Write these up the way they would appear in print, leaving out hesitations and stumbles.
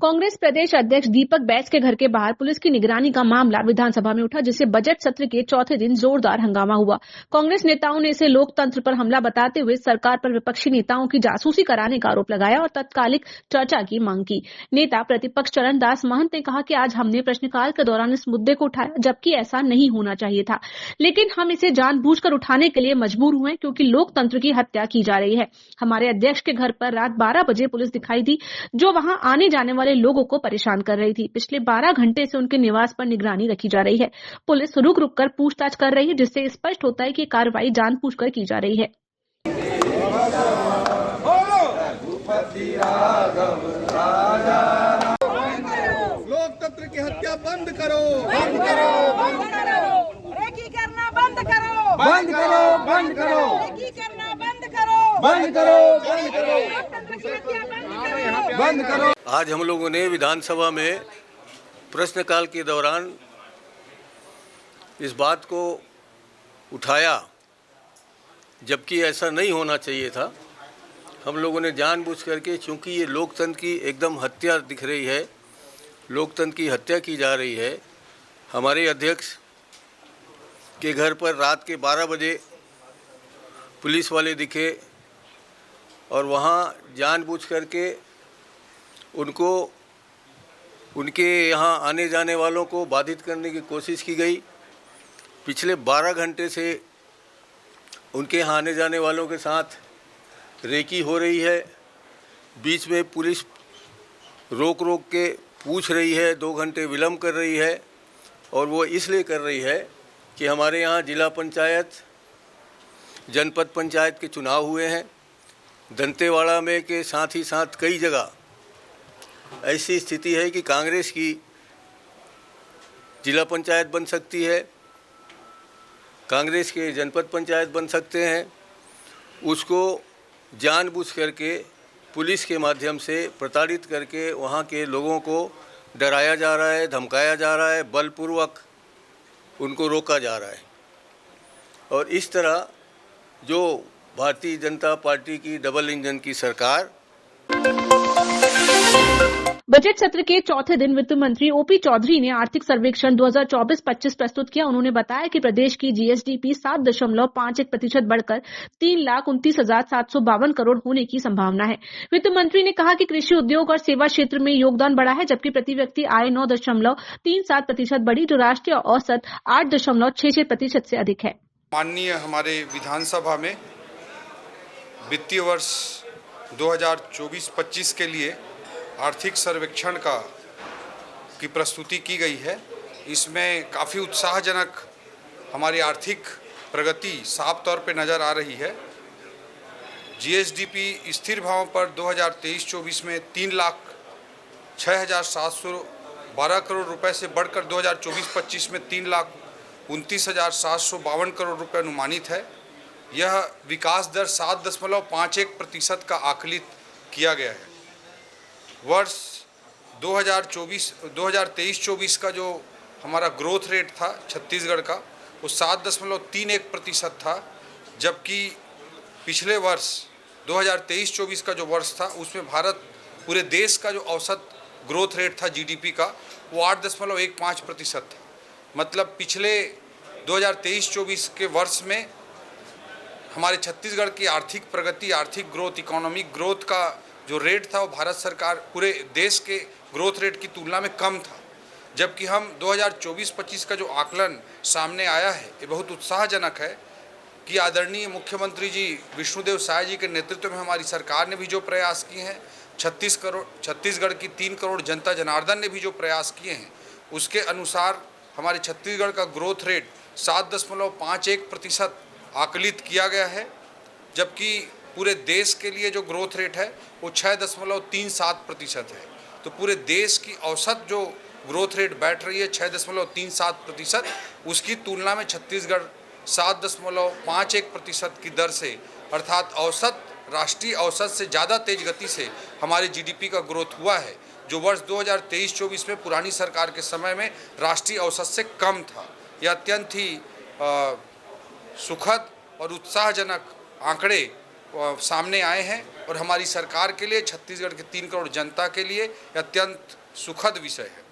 कांग्रेस प्रदेश अध्यक्ष दीपक बैज के घर के बाहर पुलिस की निगरानी का मामला विधानसभा में उठा, जिससे बजट सत्र के चौथे दिन जोरदार हंगामा हुआ। कांग्रेस नेताओं ने इसे लोकतंत्र पर हमला बताते हुए सरकार पर विपक्षी नेताओं की जासूसी कराने का आरोप लगाया और तत्कालिक चर्चा की मांग की। नेता प्रतिपक्ष चरण दास महंत ने कहा कि आज हमने प्रश्नकाल के दौरान इस मुद्दे को उठाया, जबकि ऐसा नहीं होना चाहिए था, लेकिन हम इसे जानबूझकर उठाने के लिए मजबूर हुए क्योंकि लोकतंत्र की हत्या की जा रही है। हमारे अध्यक्ष के घर पर रात 12 बजे पुलिस दिखाई दी, जो वहां आने जाने वाले लोगों को परेशान कर रही थी। पिछले 12 घंटे से उनके निवास पर निगरानी रखी जा रही है। पुलिस रुक रुक कर पूछताछ कर रही है, जिससे स्पष्ट होता है कि कार्रवाई जानबूझकर की जा रही है। लोकतंत्र की हत्या बंद करो, बंद करो, बंद करो, रेकी करना बंद करो, बंद करो, बंद करो, रेकी करना बंद करो, बंद करो, बंद करो, लोकतंत्र की हत्या बंद करो, बंद करो। आज हम लोगों ने विधानसभा में प्रश्नकाल के दौरान इस बात को उठाया, जबकि ऐसा नहीं होना चाहिए था। हम लोगों ने जानबूझ करके, चूंकि ये लोकतंत्र की एकदम हत्या दिख रही है, लोकतंत्र की हत्या की जा रही है। हमारे अध्यक्ष के घर पर रात के 12 बजे पुलिस वाले दिखे और वहाँ जानबूझ करके उनको, उनके यहाँ आने जाने वालों को बाधित करने की कोशिश की गई। पिछले 12 घंटे से उनके यहाँ आने जाने वालों के साथ रेकी हो रही है। बीच में पुलिस रोक रोक के पूछ रही है, 2 घंटे विलम्ब कर रही है, और वो इसलिए कर रही है कि हमारे यहाँ जिला पंचायत, जनपद पंचायत के चुनाव हुए हैं। दंतेवाड़ा में के साथ ही साथ कई जगह ऐसी स्थिति है कि कांग्रेस की जिला पंचायत बन सकती है, कांग्रेस के जनपद पंचायत बन सकते हैं। उसको जानबूझ करके पुलिस के माध्यम से प्रताड़ित करके वहाँ के लोगों को डराया जा रहा है, धमकाया जा रहा है, बलपूर्वक उनको रोका जा रहा है। और इस तरह जो भारतीय जनता पार्टी की डबल इंजन की सरकार। बजट सत्र के चौथे दिन वित्त मंत्री ओपी चौधरी ने आर्थिक सर्वेक्षण 2024-25 प्रस्तुत किया। उन्होंने बताया कि प्रदेश की जीएसडीपी 7.51% बढ़कर 3,29,752 करोड़ होने की संभावना है। वित्त मंत्री ने कहा कि कृषि उद्योग और सेवा क्षेत्र में योगदान बढ़ा है, जबकि प्रति व्यक्ति आय 9.37% बढ़ी, जो राष्ट्रीय औसत 8.66% से अधिक है। माननीय हमारे विधानसभा में वित्तीय वर्ष 2024-25 के लिए आर्थिक सर्वेक्षण की प्रस्तुति की गई है। इसमें काफ़ी उत्साहजनक हमारी आर्थिक प्रगति साफ तौर पे नज़र आ रही है। जीएसडीपी स्थिर भाव पर 2023-24 में 3,06,712 करोड़ रुपए से बढ़कर 2024-25 में 3,29,752 करोड़ रुपए अनुमानित है। यह विकास दर 7.51% का आकलित किया गया है। वर्ष 2023-24 का जो हमारा ग्रोथ रेट था छत्तीसगढ़ का, वो 7.31% था, जबकि पिछले वर्ष 2023-24 का जो वर्ष था उसमें भारत पूरे देश का जो औसत ग्रोथ रेट था जीडीपी का, वो 8.15% था। मतलब पिछले 2023-24 के वर्ष में हमारे छत्तीसगढ़ की आर्थिक प्रगति, आर्थिक ग्रोथ, इकोनॉमिक ग्रोथ का जो रेट था वो भारत सरकार पूरे देश के ग्रोथ रेट की तुलना में कम था। जबकि हम 2024-25 का जो आकलन सामने आया है ये बहुत उत्साहजनक है कि आदरणीय मुख्यमंत्री जी विष्णुदेव साय जी के नेतृत्व में हमारी सरकार ने भी जो प्रयास किए हैं, छत्तीसगढ़ की 3 करोड़ जनता जनार्दन ने भी जो प्रयास किए हैं, उसके अनुसार हमारे छत्तीसगढ़ का ग्रोथ रेट 7.51% आकलित किया गया है, जबकि पूरे देश के लिए जो ग्रोथ रेट है वो 6.37% है। तो पूरे देश की औसत जो ग्रोथ रेट बैठ रही है 6.37%, उसकी तुलना में छत्तीसगढ़ 7.51% की दर से, अर्थात औसत, राष्ट्रीय औसत से ज़्यादा तेज गति से हमारे जीडीपी का ग्रोथ हुआ है, जो वर्ष 2023-24 में पुरानी सरकार के समय में राष्ट्रीय औसत से कम था। यह अत्यंत ही सुखद और उत्साहजनक आंकड़े सामने आए हैं और हमारी सरकार के लिए, छत्तीसगढ़ के 3 करोड़ जनता के लिए अत्यंत सुखद विषय है।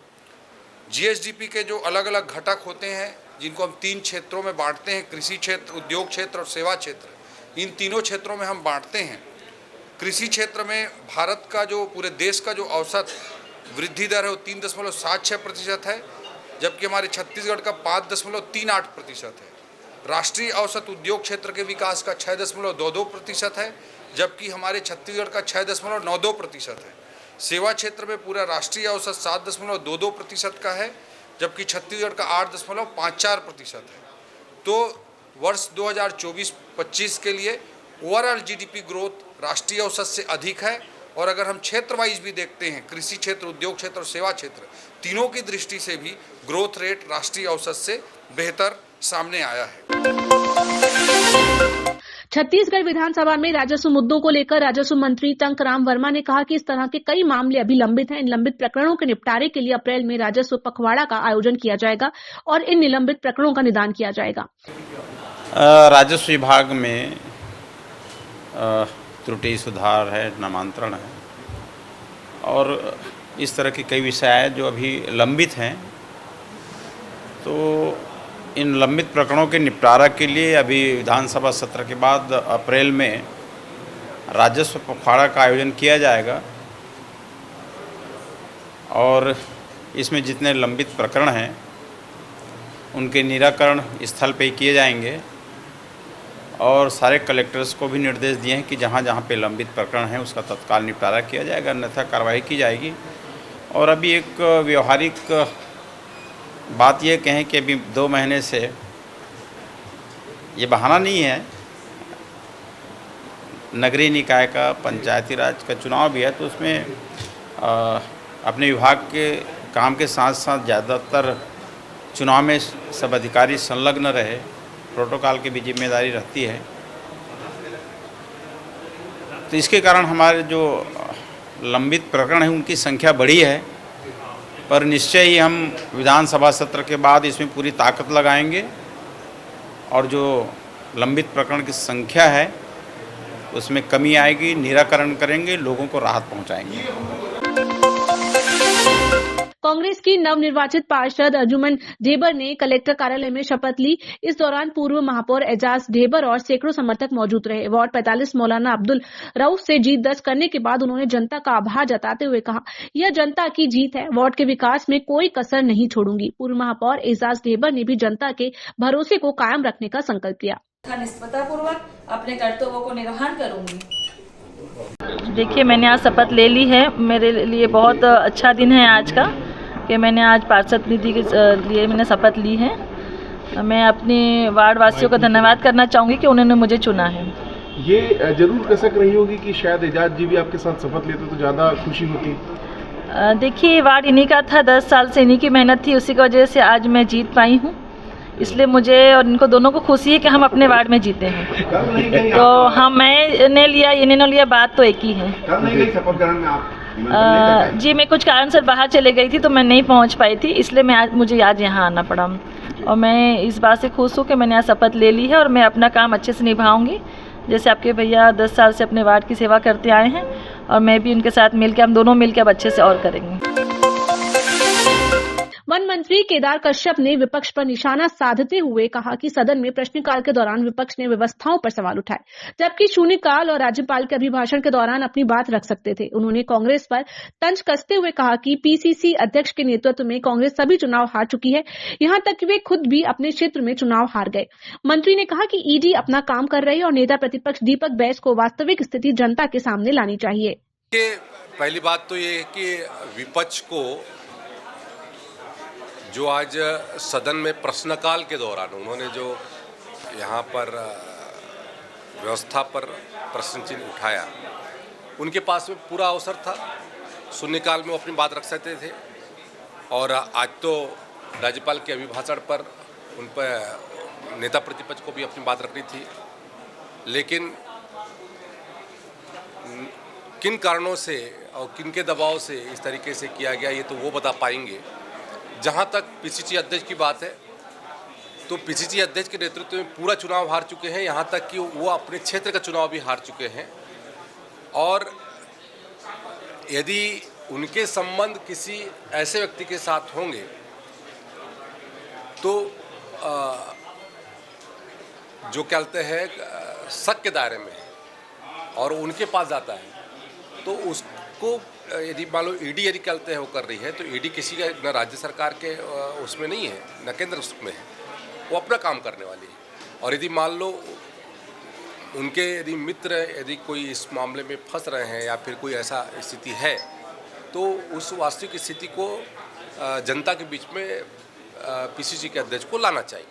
जीएसडीपी के जो अलग अलग घटक होते हैं, जिनको हम 3 क्षेत्रों में बांटते हैं, कृषि क्षेत्र, उद्योग क्षेत्र और सेवा क्षेत्र, इन तीनों क्षेत्रों में हम बांटते हैं। कृषि क्षेत्र में भारत का जो, पूरे देश का जो औसत वृद्धि दर है वो 3.76% है, जबकि हमारे छत्तीसगढ़ का 5.38% है। राष्ट्रीय औसत उद्योग क्षेत्र के विकास का 6.22% है, जबकि हमारे छत्तीसगढ़ का 6.92% है। सेवा क्षेत्र में पूरा राष्ट्रीय औसत 7.22% का है, जबकि छत्तीसगढ़ का 8.54% है। तो वर्ष 2024-25 के लिए ओवरऑल जीडीपी ग्रोथ राष्ट्रीय औसत से अधिक है। और अगर हम क्षेत्र वाइज भी देखते हैं, कृषि क्षेत्र, उद्योग क्षेत्र और सेवा क्षेत्र, तीनों की दृष्टि से भी ग्रोथ रेट राष्ट्रीय औसत से बेहतर सामने आया है। छत्तीसगढ़ विधानसभा में राजस्व मुद्दों को लेकर राजस्व मंत्री टंकराम वर्मा ने कहा कि इस तरह के कई मामले अभी लंबित हैं। इन लंबित प्रकरणों के निपटारे के लिए अप्रैल में राजस्व पखवाड़ा का आयोजन किया जाएगा और इन निलंबित प्रकरणों का निदान किया जाएगा। राजस्व विभाग में त्रुटि सुधार है, नामांतरण है और इस तरह के कई विषय हैं जो अभी लंबित हैं। तो इन लंबित प्रकरणों के निपटारा के लिए अभी विधानसभा सत्र के बाद अप्रैल में राजस्व पखवाड़ा का आयोजन किया जाएगा और इसमें जितने लंबित प्रकरण हैं उनके निराकरण स्थल पे किए जाएंगे और सारे कलेक्टर्स को भी निर्देश दिए हैं कि जहाँ जहाँ पे लंबित प्रकरण है उसका तत्काल निपटारा किया जाएगा, अन्यथा कार्रवाई की जाएगी। और अभी एक व्यवहारिक बात ये कहें कि अभी 2 महीने से ये बहाना नहीं है, नगरीय निकाय का, पंचायती राज का चुनाव भी है, तो उसमें अपने विभाग के काम के साथ साथ ज़्यादातर चुनाव में सब अधिकारी संलग्न रहे, प्रोटोकॉल की भी जिम्मेदारी रहती है। तो इसके कारण हमारे जो लंबित प्रकरण हैं उनकी संख्या बढ़ी है, पर निश्चय ही हम विधानसभा सत्र के बाद इसमें पूरी ताकत लगाएंगे और जो लंबित प्रकरण की संख्या है उसमें कमी आएगी, निराकरण करेंगे, लोगों को राहत पहुंचाएंगे। कांग्रेस की नवनिर्वाचित पार्षद अर्जुमन ढेबर ने कलेक्टर कार्यालय में शपथ ली। इस दौरान पूर्व महापौर एजाज ढेबर और सैकड़ों समर्थक मौजूद रहे। वार्ड 45 मौलाना अब्दुल रऊफ से जीत दर्ज करने के बाद उन्होंने जनता का आभार जताते हुए कहा, यह जनता की जीत है, वार्ड के विकास में कोई कसर नहीं छोड़ूंगी। पूर्व महापौर एजाज ढेबर ने भी जनता के भरोसे को कायम रखने का संकल्प लिया। निष्पक्षतापूर्वक अपने कर्तव्यों को निर्वहन करूंगी। देखिए, मैंने आज शपथ ले ली है। मेरे लिए बहुत अच्छा दिन है आज का कि मैंने आज पार्षद निधि के लिए मैंने शपथ ली है। मैं अपने वार्ड वासियों का धन्यवाद करना चाहूँगी कि उन्होंने मुझे चुना है। ये जरूर कसक रही होगी कि शायद एजाज जी भी आपके साथ शपथ लेते तो ज़्यादा खुशी होती। देखिए, वार्ड इन्हीं का था, 10 साल से इन्हीं की मेहनत थी, उसी की वजह से आज मैं जीत पाई हूँ। इसलिए मुझे और इनको दोनों को खुशी है कि हम अपने वार्ड में जीते हैं। तो हम मैंने लिया, इन्होंने लिया, बात तो एक ही है। जी, मैं कुछ कारण से बाहर चले गई थी तो मैं नहीं पहुंच पाई थी, इसलिए मुझे आज यहाँ आना पड़ा। और मैं इस बात से खुश हूँ कि मैंने आज शपथ ले ली है और मैं अपना काम अच्छे से निभाऊंगी। जैसे आपके भैया 10 साल से अपने वार्ड की सेवा करते आए हैं और मैं भी उनके साथ मिलकर, हम दोनों मिलकर अब अच्छे से और करेंगे। वन मंत्री केदार कश्यप ने विपक्ष पर निशाना साधते हुए कहा कि सदन में प्रश्नकाल के दौरान विपक्ष ने व्यवस्थाओं पर सवाल उठाए, जबकि शून्यकाल और राज्यपाल के अभिभाषण के दौरान अपनी बात रख सकते थे। उन्होंने कांग्रेस पर तंज कसते हुए कहा कि पीसीसी अध्यक्ष के नेतृत्व में कांग्रेस सभी चुनाव हार चुकी है, यहां तक कि वे खुद भी अपने क्षेत्र में चुनाव हार गए। मंत्री ने कहा कि ईडी अपना काम कर रही है और नेता प्रतिपक्ष दीपक बैस को वास्तविक स्थिति जनता के सामने लानी चाहिए। पहली बात तो ये है कि विपक्ष को जो आज सदन में प्रश्नकाल के दौरान उन्होंने जो यहाँ पर व्यवस्था पर प्रश्न चिन्ह उठाया, उनके पास में पूरा अवसर था। शून्यकाल में वो अपनी बात रख सकते थे और आज तो राज्यपाल के अभिभाषण पर उन पर नेता प्रतिपक्ष को भी अपनी बात रखनी थी। लेकिन किन कारणों से और किन के दबाव से इस तरीके से किया गया, ये तो वो बता पाएंगे। जहाँ तक पीसीसी अध्यक्ष की बात है, तो पीसीसी अध्यक्ष के नेतृत्व में पूरा चुनाव हार चुके हैं, यहाँ तक कि वो अपने क्षेत्र का चुनाव भी हार चुके हैं। और यदि उनके संबंध किसी ऐसे व्यक्ति के साथ होंगे तो जो कहते हैं शक के दायरे में है और उनके पास जाता है तो उसको यदि मान लो ईडी यदि कहते हैं वो कर रही है तो ईडी किसी का न राज्य सरकार के उसमें नहीं है न केंद्र उसमें है, वो अपना काम करने वाली है। और यदि मान लो उनके यदि मित्र यदि कोई इस मामले में फंस रहे हैं या फिर कोई ऐसा स्थिति है तो उस वास्तविक स्थिति को जनता के बीच में पीसीसी के अध्यक्ष को लाना चाहिए।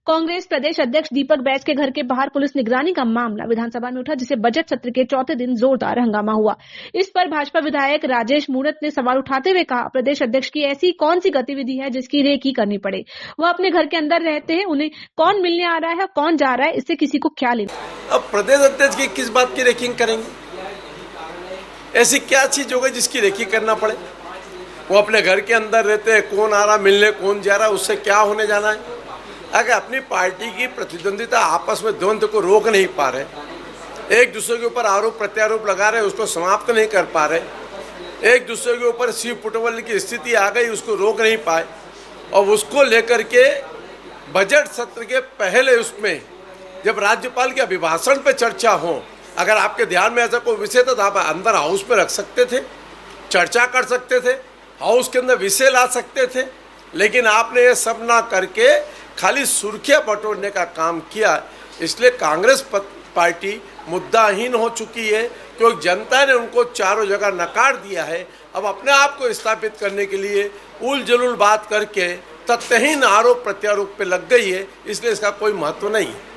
कांग्रेस प्रदेश अध्यक्ष दीपक बैज के घर के बाहर पुलिस निगरानी का मामला विधानसभा में उठा, जिसे बजट सत्र के चौथे दिन जोरदार हंगामा हुआ। इस पर भाजपा विधायक राजेश मूणत ने सवाल उठाते हुए कहा, प्रदेश अध्यक्ष की ऐसी कौन सी गतिविधि है जिसकी रेकी करनी पड़े? वह अपने घर के अंदर रहते हैं, उन्हें कौन मिलने आ रहा है, कौन जा रहा है, इससे किसी को क्या लेना। अब प्रदेश अध्यक्ष की किस बात की रेकिंग करेंगे? ऐसी क्या चीज होगी जिसकी रेकी करना पड़े? वो अपने घर के अंदर रहते हैं, कौन आ रहा मिलने, कौन जा रहा, उससे क्या होने जाना है? अगर अपनी पार्टी की प्रतिद्वंदिता आपस में द्वंद्व को रोक नहीं पा रहे, एक दूसरे के ऊपर आरोप प्रत्यारोप लगा रहे, उसको समाप्त नहीं कर पा रहे, एक दूसरे के ऊपर शिव पुटवल की स्थिति आ गई, उसको रोक नहीं पाए, और उसको लेकर के बजट सत्र के पहले उसमें जब राज्यपाल के अभिभाषण पे चर्चा हो, अगर आपके ध्यान में ऐसा कोई विषय तो आप अंदर हाउस में रख सकते थे, चर्चा कर सकते थे, हाउस के अंदर विषय ला सकते थे, लेकिन आपने ये सब ना करके खाली सुर्खियां बटोरने का काम किया। इसलिए कांग्रेस पार्टी मुद्दाहीन हो चुकी है, क्योंकि जनता ने उनको चारों जगह नकार दिया है। अब अपने आप को स्थापित करने के लिए उल जलूल बात करके तथ्यहीन आरोप प्रत्यारोप पे लग गई है, इसलिए इसका कोई महत्व नहीं है।